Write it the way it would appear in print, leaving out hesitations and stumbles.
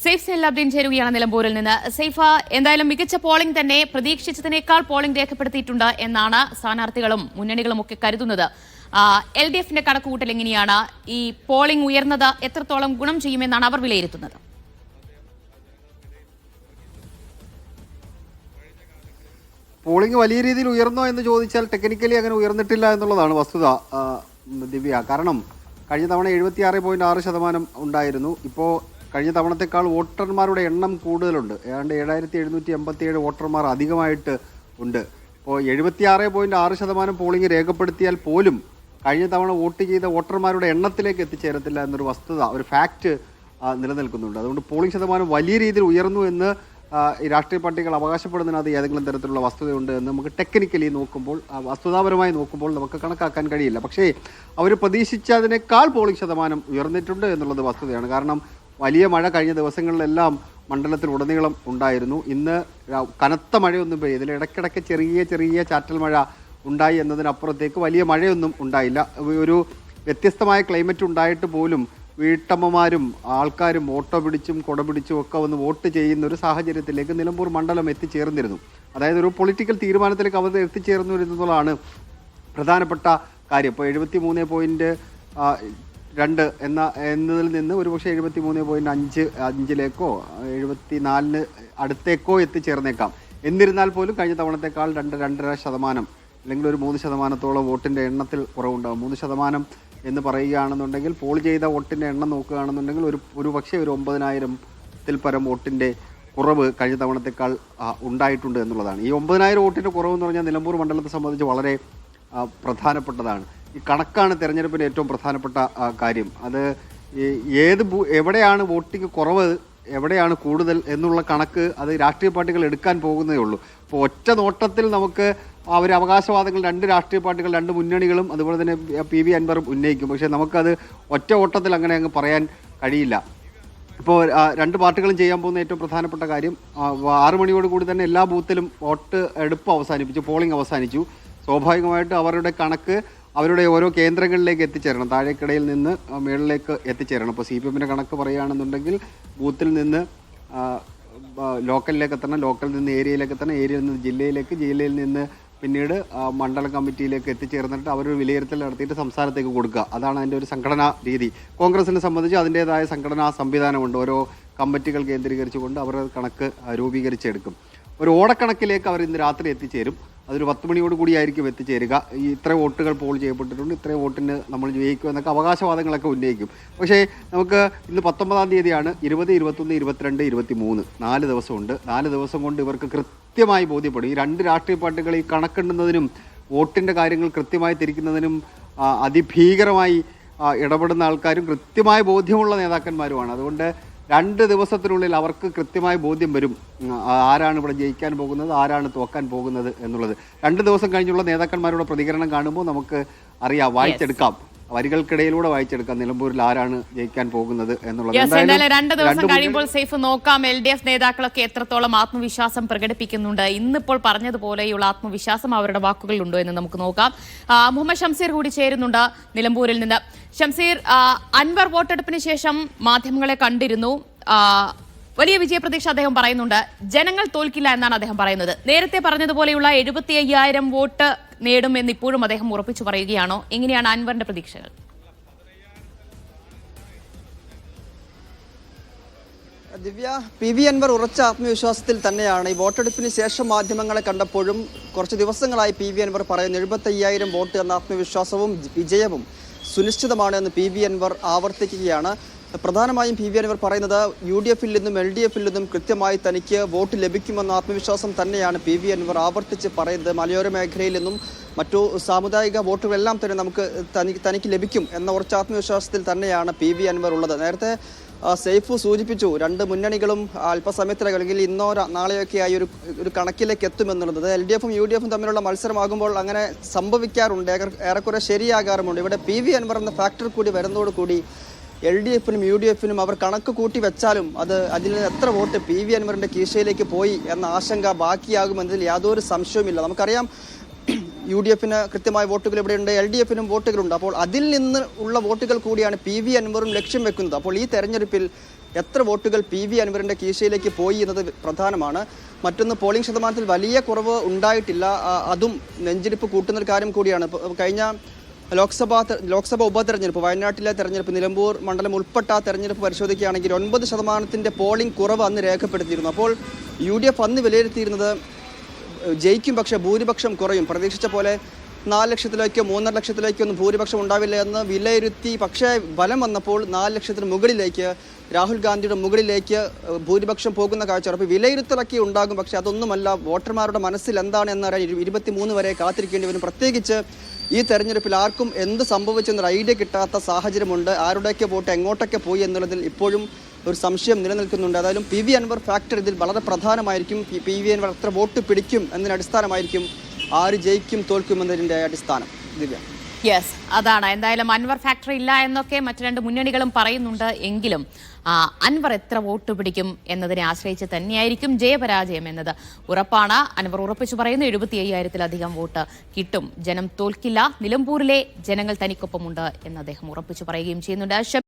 Saif Zainulabdeen ചേരുകയാണ് നിലമ്പൂരിൽ നിന്ന്. സൈഫ, എന്തായാലും മികച്ച പോളിംഗ് തന്നെ പ്രതീക്ഷിച്ചതിനേക്കാൾ പോളിംഗ് രേഖപ്പെടുത്തിയിട്ടുണ്ട് എന്നാണ് സ്ഥാനാർത്ഥികളും മുന്നണികളും ഒക്കെ കരുതുന്നത്. LDFന്റെ കണക്കുകൂട്ടൽ എങ്ങനെയാണ്? ഈ പോളിംഗ് ഉയർന്നത് എത്രത്തോളം ഗുണം ചെയ്യുമെന്നാണ് അവർ വിലയിരുത്തുന്നത്? പോളിംഗ് വലിയ രീതിയിൽ ഉയർന്നോ എന്ന് ചോദിച്ചാൽ ടെക്നിക്കലി അങ്ങനെ ഉയർന്നിട്ടില്ല എന്നുള്ളതാണ് വസ്തുത ദിവ്യ. കാരണം കഴിഞ്ഞ തവണ 76.6% ഉണ്ടായിരുന്നു. ഇപ്പോൾ കഴിഞ്ഞ തവണത്തേക്കാൾ വോട്ടർമാരുടെ എണ്ണം കൂടുതലുണ്ട്. ഏതാണ്ട് 7787 വോട്ടർമാർ അധികമായിട്ട് ഉണ്ട്. ഇപ്പോൾ 76.6% പോളിംഗ് രേഖപ്പെടുത്തിയാൽ പോലും കഴിഞ്ഞ തവണ വോട്ട് ചെയ്ത വോട്ടർമാരുടെ എണ്ണത്തിലേക്ക് എത്തിച്ചേരത്തില്ല എന്നൊരു വസ്തുത, ഒരു ഫാക്റ്റ് നിലനിൽക്കുന്നുണ്ട്. അതുകൊണ്ട് പോളിംഗ് ശതമാനം വലിയ രീതിയിൽ ഉയർന്നു എന്ന് ഈ രാഷ്ട്രീയ പാർട്ടികൾ അവകാശപ്പെടുന്നതിനകത്ത് ഏതെങ്കിലും തരത്തിലുള്ള വസ്തുതയുണ്ട് എന്ന് നമുക്ക് ടെക്നിക്കലി നോക്കുമ്പോൾ, വസ്തുതാപരമായി നോക്കുമ്പോൾ നമുക്ക് കണക്കാക്കാൻ കഴിയില്ല. പക്ഷേ അവർ പ്രതീക്ഷിച്ചതിനേക്കാൾ പോളിംഗ് ശതമാനം ഉയർന്നിട്ടുണ്ട് എന്നുള്ളത് വസ്തുതയാണ്. കാരണം വലിയ മഴ കഴിഞ്ഞ ദിവസങ്ങളിലെല്ലാം മണ്ഡലത്തിൽ ഉടനീളം ഉണ്ടായിരുന്നു. ഇന്ന് കനത്ത മഴയൊന്നും പെയ്തില്ല. ഇടയ്ക്കിടയ്ക്ക് ചെറിയ ചാറ്റൽ മഴ ഉണ്ടായി എന്നതിനപ്പുറത്തേക്ക് വലിയ മഴയൊന്നും ഉണ്ടായില്ല. ഒരു വ്യത്യസ്തമായ ക്ലൈമറ്റ് ഉണ്ടായിട്ട് പോലും വീട്ടമ്മമാരും ആൾക്കാരും ഓട്ടോ പിടിച്ചും കുട പിടിച്ചും ഒക്കെ വന്ന് വോട്ട് ചെയ്യുന്ന ഒരു സാഹചര്യത്തിലേക്ക് നിലമ്പൂർ മണ്ഡലം എത്തിച്ചേർന്നിരുന്നു. അതായത് ഒരു പൊളിറ്റിക്കൽ തീരുമാനത്തിലേക്ക് അവർ എത്തിച്ചേർന്നു എന്നതാണ് പ്രധാനപ്പെട്ട കാര്യം. ഇപ്പോൾ 73.2 എന്നതിൽ നിന്ന് ഒരുപക്ഷെ 73.5 74 അടുത്തേക്കോ എത്തിച്ചേർന്നേക്കാം. എന്നിരുന്നാൽ പോലും കഴിഞ്ഞ തവണത്തേക്കാൾ 2-2.5% അല്ലെങ്കിൽ ഒരു 3% വോട്ടിൻ്റെ എണ്ണത്തിൽ കുറവുണ്ടാകും. 3% എന്ന് പറയുകയാണെന്നുണ്ടെങ്കിൽ പോൾ ചെയ്ത വോട്ടിൻ്റെ എണ്ണം നോക്കുകയാണെന്നുണ്ടെങ്കിൽ ഒരു പക്ഷേ ഒരു 9000-ൽ പരം വോട്ടിൻ്റെ കുറവ് കഴിഞ്ഞ തവണത്തേക്കാൾ ഉണ്ടായിട്ടുണ്ട് എന്നുള്ളതാണ്. ഈ 9000 വോട്ടിൻ്റെ കുറവെന്ന് പറഞ്ഞാൽ നിലമ്പൂർ മണ്ഡലത്തെ സംബന്ധിച്ച് വളരെ പ്രധാനപ്പെട്ടതാണ്. ഈ കണക്കാണ് തെരഞ്ഞെടുപ്പിന് ഏറ്റവും പ്രധാനപ്പെട്ട കാര്യം. അത് എവിടെയാണ് വോട്ടിംഗ് കുറവ്, എവിടെയാണ് കൂടുതൽ എന്നുള്ള കണക്ക് അത് രാഷ്ട്രീയ പാർട്ടികൾ എടുക്കാൻ പോകുന്നതേ ഉള്ളൂ. ഇപ്പോൾ ഒറ്റ നോട്ടത്തിൽ നമുക്ക് അവർ അവകാശവാദങ്ങൾ രണ്ട് രാഷ്ട്രീയ പാർട്ടികൾ, രണ്ട് മുന്നണികളും അതുപോലെ തന്നെ PV അൻവറും ഉന്നയിക്കും. പക്ഷേ നമുക്കത് ഒറ്റ ഓട്ടത്തിൽ അങ്ങനെ അങ്ങ് പറയാൻ കഴിയില്ല. ഇപ്പോൾ രണ്ട് പാർട്ടികളും ചെയ്യാൻ പോകുന്ന ഏറ്റവും പ്രധാനപ്പെട്ട കാര്യം 6 മണിയോട് കൂടി തന്നെ എല്ലാ ബൂത്തിലും വോട്ട് എടുപ്പ് അവസാനിപ്പിച്ചു, പോളിംഗ് അവസാനിച്ചു. സ്വാഭാവികമായിട്ട് അവരുടെ കണക്ക് അവരുടെ ഓരോ കേന്ദ്രങ്ങളിലേക്ക് എത്തിച്ചേരണം. താഴേക്കിടയിൽ നിന്ന് മുകളിലേക്ക് എത്തിച്ചേരണം. ഇപ്പോൾ CPMൻ്റെ കണക്ക് പറയുകയാണെന്നുണ്ടെങ്കിൽ ബൂത്തിൽ നിന്ന് ലോക്കലിലേക്ക് എത്തണം, ലോക്കലിൽ നിന്ന് ഏരിയയിലേക്ക് എത്തണം, ഏരിയയിൽ നിന്ന് ജില്ലയിലേക്ക്, ജില്ലയിൽ നിന്ന് പിന്നീട് മണ്ഡലം കമ്മിറ്റിയിലേക്ക് എത്തിച്ചേർന്നിട്ട് അവരൊരു വിലയിരുത്തൽ നടത്തിയിട്ട് സംസ്ഥാനത്തേക്ക് കൊടുക്കുക. അതാണ് അതിൻ്റെ ഒരു സംഘടനാ രീതി. കോൺഗ്രസിനെ സംബന്ധിച്ച് അതിൻ്റേതായ സംഘടനാ സംവിധാനമുണ്ട്. ഓരോ കമ്മിറ്റികൾ കേന്ദ്രീകരിച്ചുകൊണ്ട് അവർ കണക്ക് രൂപീകരിച്ചെടുക്കും. ഒരു ഓടക്കണക്കിലേക്ക് അവർ ഇന്ന് രാത്രി എത്തിച്ചേരും. അതൊരു 10 മണിയോട് കൂടിയായിരിക്കും എത്തിച്ചേരുക. ഈ ഇത്ര വോട്ടുകൾ പോൾ ചെയ്യപ്പെട്ടിട്ടുണ്ട്, ഇത്ര വോട്ടിന് നമ്മൾ ജയിക്കും എന്നൊക്കെ അവകാശവാദങ്ങളൊക്കെ ഉന്നയിക്കും. പക്ഷേ നമുക്ക് ഇന്ന് 19-ാം തീയതിയാണ്. 20, 21, 22, 23 4 ദിവസമുണ്ട്. 4 ദിവസം കൊണ്ട് ഇവർക്ക് കൃത്യമായി ബോധ്യപ്പെടും. ഈ രണ്ട് രാഷ്ട്രീയ പാർട്ടികൾ ഈ കണക്കെണ്ണുന്നതിനും വോട്ടിൻ്റെ കാര്യങ്ങൾ കൃത്യമായി തിരിക്കുന്നതിനും അതിഭീകരമായി ഇടപെടുന്ന ആൾക്കാരും കൃത്യമായ ബോധ്യമുള്ള നേതാക്കന്മാരുമാണ്. അതുകൊണ്ട് 2 ദിവസത്തിനുള്ളിൽ അവർക്ക് കൃത്യമായ ബോധ്യം വരും ആരാണ് ഇവിടെ ജയിക്കാൻ പോകുന്നത്, ആരാണ് തോക്കാൻ പോകുന്നത് എന്നുള്ളത്. 2 ദിവസം കഴിഞ്ഞുള്ള നേതാക്കന്മാരുടെ പ്രതികരണം കാണുമ്പോൾ നമുക്ക് അറിയാം, വായിച്ചെടുക്കാം, വരികൾക്കിടയിലൂടെ വായിച്ചെടുക്കാം നിലമ്പൂരിൽ ആരാണ് ജയിക്കാൻ പോകുന്നത് എന്നുള്ളത്. 2 ദിവസം കഴിയുമ്പോൾ സേഫ് നോക്കാം LDF നേതാക്കളൊക്കെ എത്രത്തോളം ആത്മവിശ്വാസം പ്രകടിപ്പിക്കുന്നുണ്ട്. ഇന്നിപ്പോൾ പറഞ്ഞതുപോലെയുള്ള ആത്മവിശ്വാസം അവരുടെ വാക്കുകളിലുണ്ടോ എന്ന് നമുക്ക് നോക്കാം. മുഹമ്മദ് ഷംസീർ കൂടി ചേരുന്നുണ്ട് നിലമ്പൂരിൽ നിന്ന്. ഷംസീർ, അൻവർ വോട്ടെടുപ്പിന് ശേഷം മാധ്യമങ്ങളെ കണ്ടിരുന്നു. വലിയ വിജയപ്രതീക്ഷ അദ്ദേഹം പറയുന്നുണ്ട്. ജനങ്ങൾ തോൽക്കില്ല എന്നാണ് അദ്ദേഹം പറയുന്നത്. നേരത്തെ പറഞ്ഞതുപോലെയുള്ള 75,000 വോട്ട് നേടുമെന്ന് ഇപ്പോഴും അദ്ദേഹം ഉറപ്പിച്ചു പറയുകയാണോ? എങ്ങനെയാണ് അൻവറിന്റെ പ്രതീക്ഷകൾ? ദിവ്യ, PV അൻവർ ഉറച്ച ആത്മവിശ്വാസത്തിൽ തന്നെയാണ്. ഈ വോട്ടെടുപ്പിന് ശേഷം മാധ്യമങ്ങളെ കണ്ടപ്പോഴും കുറച്ച് ദിവസങ്ങളായി PV അൻവർ പറയുന്നു 75,000 വോട്ട് എന്ന ആത്മവിശ്വാസവും വിജയവും സുനിശ്ചിതമാണ് എന്ന് PV അൻവർ ആവർത്തിക്കുകയാണ്. പ്രധാനമായും PV അൻവർ പറയുന്നത് UDF-ൽ നിന്നും LDF-ൽ നിന്നും കൃത്യമായി തനിക്ക് വോട്ട് ലഭിക്കുമെന്ന ആത്മവിശ്വാസം തന്നെയാണ് PV അൻവർ ആവർത്തിച്ച് പറയുന്നത്. മലയോര മേഖലയിൽ നിന്നും മറ്റു സാമുദായിക വോട്ടുകളെല്ലാം തന്നെ തനിക്ക് ലഭിക്കും എന്ന ഉറച്ച ആത്മവിശ്വാസത്തിൽ തന്നെയാണ് PV അൻവർ ഉള്ളത്. നേരത്തെ സൈഫ് സൂചിപ്പിച്ചു, രണ്ട് മുന്നണികളും അല്പസമയത്തിലേക്ക് അല്ലെങ്കിൽ ഇന്നോ നാളെയൊക്കെ ആയി ഒരു കണക്കിലേക്ക് എത്തുമെന്നുള്ളത്. LDF-ഉം UDF-ഉം തമ്മിലുള്ള മത്സരമാകുമ്പോൾ അങ്ങനെ സംഭവിക്കാറുണ്ട്, ഏറെക്കുറെ ശരിയാകാറുമുണ്ട്. ഇവിടെ PV അൻവർ എന്ന ഫാക്ടർ കൂടി വരുന്നതോടുകൂടി LDF-നും UDF-നും അവർ കണക്ക് കൂട്ടി വെച്ചാലും അതിൽ നിന്ന് എത്ര വോട്ട് PV അൻവറിന്റെ കീശയിലേക്ക് പോയി എന്ന ആശങ്ക ബാക്കിയാകുമെന്നതിൽ യാതൊരു സംശയവുമില്ല. നമുക്കറിയാം UDF-ന് കൃത്യമായ വോട്ടുകൾ ഇവിടെയുണ്ട്, LDF-നും വോട്ടുകളുണ്ട്. അപ്പോൾ അതിൽ നിന്ന് ഉള്ള വോട്ടുകൾ കൂടിയാണ് PV അൻവറും ലക്ഷ്യം വെക്കുന്നത്. അപ്പോൾ ഈ തെരഞ്ഞെടുപ്പിൽ എത്ര വോട്ടുകൾ PV അൻവറിന്റെ കീശയിലേക്ക് പോയി എന്നത് പ്രധാനമാണ്. മറ്റൊന്ന്, പോളിംഗ് ശതമാനത്തിൽ വലിയ കുറവ് ഉണ്ടായിട്ടില്ല. അതും നെഞ്ചിടിപ്പ് കൂട്ടുന്ന ഒരു കാര്യം കൂടിയാണ്. കഴിഞ്ഞ ലോക്സഭ ഉപതെരഞ്ഞെടുപ്പ്, വയനാട്ടിലെ തെരഞ്ഞെടുപ്പ്, നിലമ്പൂർ മണ്ഡലം ഉൾപ്പെട്ട തെരഞ്ഞെടുപ്പ് പരിശോധിക്കുകയാണെങ്കിൽ 9% പോളിംഗ് കുറവ് അന്ന് രേഖപ്പെടുത്തിയിരുന്നു. അപ്പോൾ UDF അന്ന് വിലയിരുത്തിയിരുന്നത് ജയിക്കും, പക്ഷേ ഭൂരിപക്ഷം കുറയും. പ്രതീക്ഷിച്ച പോലെ 4 ലക്ഷത്തിലേക്കോ 3.5 ലക്ഷത്തിലേക്കോ ഒന്നും ഭൂരിപക്ഷം ഉണ്ടാവില്ല എന്ന് വിലയിരുത്തി. പക്ഷേ ബലം വന്നപ്പോൾ 4 ലക്ഷത്തിന് മുകളിലേക്ക്, രാഹുൽ ഗാന്ധിയുടെ മുകളിലേക്ക് ഭൂരിപക്ഷം പോകുന്ന കാഴ്ച. അപ്പോൾ വിലയിരുത്തലൊക്കെ ഉണ്ടാകും, പക്ഷേ അതൊന്നുമല്ല. വോട്ടർമാരുടെ മനസ്സിൽ എന്താണ് എന്നറിയാൻ 23 വരെ കാത്തിരിക്കേണ്ടി വരും. പ്രത്യേകിച്ച് ഈ തെരഞ്ഞെടുപ്പിൽ ആർക്കും എന്ത് സംഭവിച്ചെന്നൊരു ഐഡിയ കിട്ടാത്ത സാഹചര്യമുണ്ട്. ആരുടെയൊക്കെ വോട്ട് എങ്ങോട്ടൊക്കെ പോയി എന്നുള്ളതിൽ ഇപ്പോഴും ഒരു സംശയം നിലനിൽക്കുന്നുണ്ട്. ഏതായാലും PV അൻവർ ഫാക്ടർ ഇതിൽ വളരെ പ്രധാനമായിരിക്കും. PV അൻവർ എത്ര വോട്ട് പിടിക്കും എന്നതിന് അടിസ്ഥാനമായിരിക്കും ആര് ജയിക്കും തോൽക്കും എന്നതിൻ്റെ അടിസ്ഥാനം. ദിവ്യ, യെസ്, അതാണ്. എന്തായാലും അൻവർ ഫാക്ടറി ഇല്ല എന്നൊക്കെ മറ്റു രണ്ട് മുന്നണികളും പറയുന്നുണ്ട്. എങ്കിലും അൻവർ എത്ര വോട്ട് പിടിക്കും എന്നതിനെ ആശ്രയിച്ച് തന്നെയായിരിക്കും ജയപരാജയം എന്നത് ഉറപ്പാണ്. അൻവർ ഉറപ്പിച്ചു പറയുന്നു 75,000-ലധികം വോട്ട് കിട്ടും, ജനം തോൽക്കില്ല, നിലമ്പൂരിലെ ജനങ്ങൾ തനിക്കൊപ്പമുണ്ട് എന്ന് അദ്ദേഹം ഉറപ്പിച്ചു പറയുകയും ചെയ്യുന്നുണ്ട്.